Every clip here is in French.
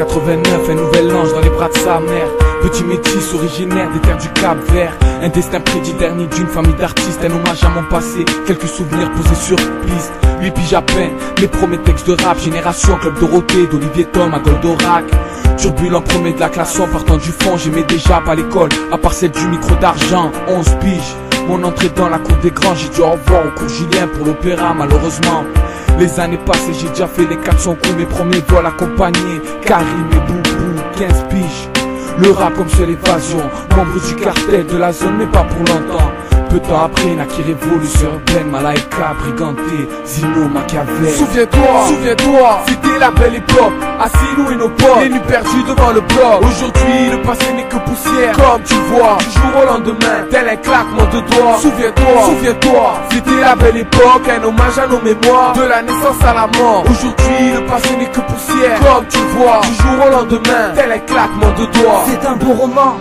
89, un nouvel ange dans les bras de sa mère. Petit métis originaire des terres du Cap-Vert. Un destin prédit dernier d'une famille d'artistes. Un hommage à mon passé, quelques souvenirs posés sur piste. 8 piges à peine, mes premiers textes de rap. Génération Club Dorothée, d'Olivier Tom à Goldorak. Turbulent premier de la classe en partant du fond. J'aimais déjà pas l'école, à part celle du micro d'argent. 11 piges, mon entrée dans la cour des grands. J'ai dû au revoir au cours Julien pour l'opéra malheureusement. Les années passées, j'ai déjà fait les 400 coups. Mes premiers vols accompagnés, Karim et Boubou, 15 piges. Le rap comme seule évasion, membre du cartel de la zone mais pas pour longtemps. Peu de temps après, Naki révolution urbaine, Malaika, Briganté, Zino, Machiavel. Souviens-toi, c'était la belle époque, assis nous et nos potes, les nuits perdues devant le bloc. Aujourd'hui, le passé n'est que poussière, comme tu vois, du jour au lendemain, tel un claquement de doigts. Souviens-toi, c'était la belle époque, un hommage à nos mémoires, de la naissance à la mort. Aujourd'hui, le passé n'est que poussière, comme tu vois, du jour au lendemain, tel un claquement de doigts. C'est un beau roman,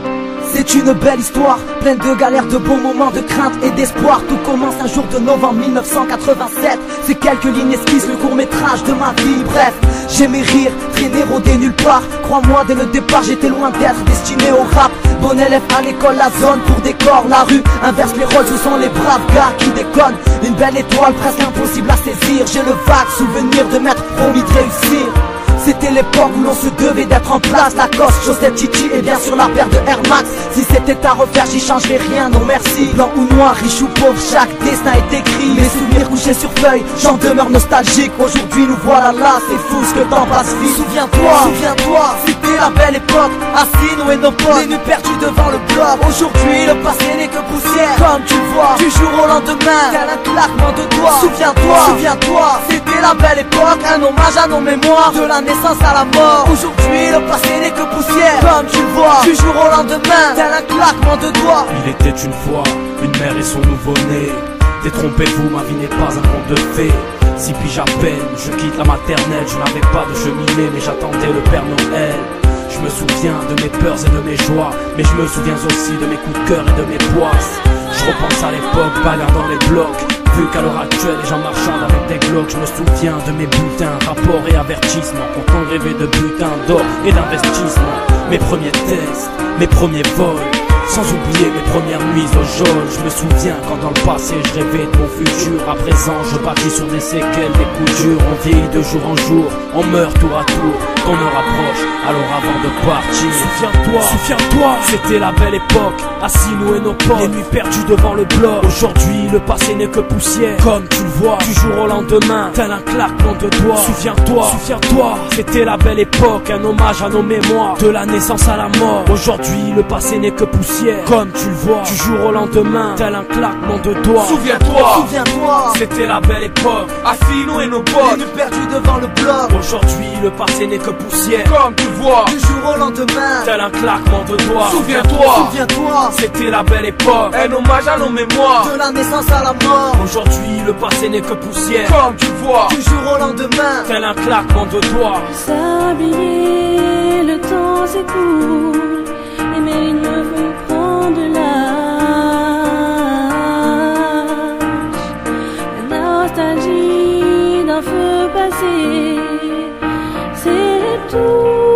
c'est une belle histoire, pleine de galères, de bons moments, de crainte et d'espoir. Tout commence un jour de novembre 1987. C'est quelques lignes esquisses, le court-métrage de ma vie. Bref, j'aimais rire, traîner, rôder nulle part. Crois-moi, dès le départ, j'étais loin d'être destiné au rap. Bon élève à l'école, la zone pour décor, la rue inverse les rôles, ce sont les braves gars qui déconnent. Une belle étoile, presque impossible à saisir. J'ai le vague souvenir de m'être promis de réussir. C'était l'époque où l'on se devait d'être en place. Lacoste, chaussette Titi et bien sûr la paire de Air Max. Si c'était à refaire, j'y changerais rien, non merci. Blanc ou noir, riche ou pauvre, chaque destin est écrit. Mes souvenirs couchés sur feuille, j'en demeure nostalgique. Aujourd'hui nous voilà là, c'est fou ce que le temps passe vite. Souviens-toi, c'était la belle époque. Assis nous et nos potes, les nuits perdues devant le bloc. Aujourd'hui le passé n'est que poussière, comme tu vois, du jour au lendemain, tel un claquement de doigts. Souviens-toi, c'était la belle époque, un hommage à nos mémoires, de la naissance à la mort. Aujourd'hui le passé n'est que poussière, comme tu le vois, du jour au lendemain, tel un claquement de doigts. Il était une fois une mère et son nouveau-né. Détrompez-vous, ma vie n'est pas un conte de fées. 6 piges à peine, je quitte la maternelle. Je n'avais pas de cheminée mais j'attendais le Père Noël. Je me souviens de mes peurs et de mes joies, mais je me souviens aussi de mes coups de cœur et de mes poisses. Je repense à l'époque, bagarre dans les blocs. Vu qu'à l'heure actuelle les gens marchandent avec des glocks. Je me souviens de mes bulletins, rapports et avertissements, quand on rêvait de butin d'or et d'investissement. Mes premiers tests, mes premiers vols, sans oublier mes premières nuits au geôle. Je me souviens quand dans le passé je rêvais de mon futur. À présent je bâtis sur des séquelles, des coups durs. On vieillit de jour en jour, on meurt tour à tour. Ton heure approche, alors avant de partir, souviens-toi, c'était la belle époque. Assis nous et nos potes, les nuits perdues devant le bloc. Aujourd'hui le passé n'est que poussière, comme tu le vois, du jour au lendemain, tel un claquement de doigts. Souviens-toi, c'était la belle époque, un hommage à nos mémoires, de la naissance à la mort. Aujourd'hui le passé n'est que poussière, comme tu le vois, du jour au lendemain, tel un claquement de doigts. Souviens-toi, c'était la belle époque. Assis nous et nos potes, les nuits perdues devant le bloc. Aujourd'hui le passé n'est que poussière, comme tu le vois, du jour au lendemain, tel un claquement de doigts. Souviens-toi, c'était la belle époque, un hommage à nos mémoires, de la naissance à la mort. Aujourd'hui le passé n'est que poussière, comme tu le vois, du jour au lendemain, tel un claquement de doigts. Sablier, le temps s'écoule, les mairies me font prendre l'âge. La nostalgie d'un feu passé, c'est tout.